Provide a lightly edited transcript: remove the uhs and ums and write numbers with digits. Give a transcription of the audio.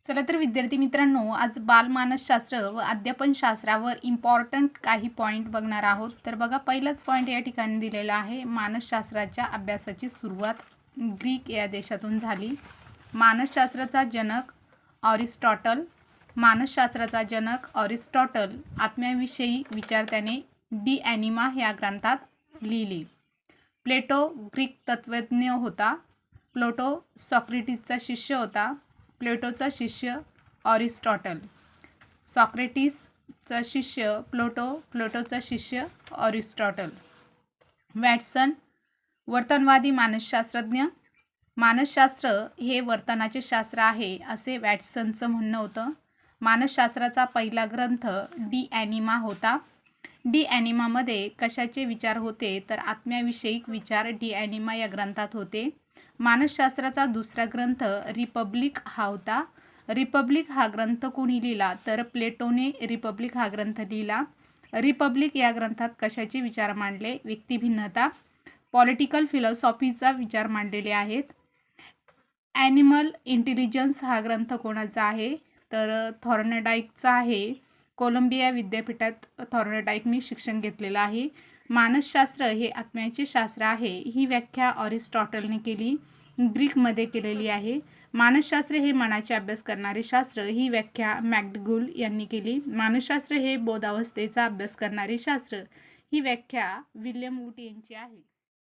चला तर विद्यार्थी मित्रांनो, आज बालमानसशास्त्र व अध्यापनशास्त्रावर इम्पॉर्टंट काही पॉईंट बघणार आहोत. तर बघा, पहिलाच पॉईंट या ठिकाणी दिलेला आहे. मानसशास्त्राच्या अभ्यासाची सुरुवात ग्रीक या देशातून झाली. मानसशास्त्राचा जनक ऑरिस्टॉटल. मानसशास्त्राचा जनक ऑरिस्टॉटल आत्म्याविषयी विचार त्याने डी ॲनिमा या ग्रंथात लिहिली. प्लेटो ग्रीक तत्त्वज्ञ होता. प्लेटो सॉक्रेटिसचा शिष्य होता. प्लेटोचा शिष्य ऑरिस्टॉटल. सॉक्रेटिसचा शिष्य प्लेटो. प्लेटोचा शिष्य ऑरिस्टॉटल. वॅटसन वर्तनवादी मानसशास्त्रज्ञ. मानसशास्त्र हे वर्तनाचे शास्त्र आहे असे वॅटसनचं म्हणणं होतं. मानसशास्त्राचा पहिला ग्रंथ डी ॲनिमा होता. डी ॲनिमामध्ये कशाचे विचार होते तर आत्म्याविषयिक विचार डी ॲनिमा या ग्रंथात होते. मानसशास्त्राचा दुसरा ग्रंथ रिपब्लिक हा होता. रिपब्लिक हा ग्रंथ कोणी लिहिला तर प्लेटोने रिपब्लिक हा ग्रंथ लिहिला. रिपब्लिक या ग्रंथात कशाचे विचार मांडले? व्यक्तिभिन्नता, पॉलिटिकल फिलॉसॉफीचा विचार मांडलेले आहेत. ॲनिमल इंटेलिजन्स हा ग्रंथ कोणाचा आहे तर थॉर्नडाईकचा आहे. कोलंबिया विद्यापीठात थॉर्नडाईकने शिक्षण घेतलेलं आहे. मानसशास्त्र हे आत्म्याचे शास्त्र आहे ही व्याख्या ऑरिस्टॉटलने केली, ग्रीकमध्ये केलेली आहे. मानसशास्त्र हे मनाचे अभ्यास करणारे शास्त्र ही व्याख्या मॅकडगुल यांनी केली. मानसशास्त्र हे बोधावस्थेचा अभ्यास करणारे शास्त्र ही व्याख्या विल्यम वूट यांची आहे.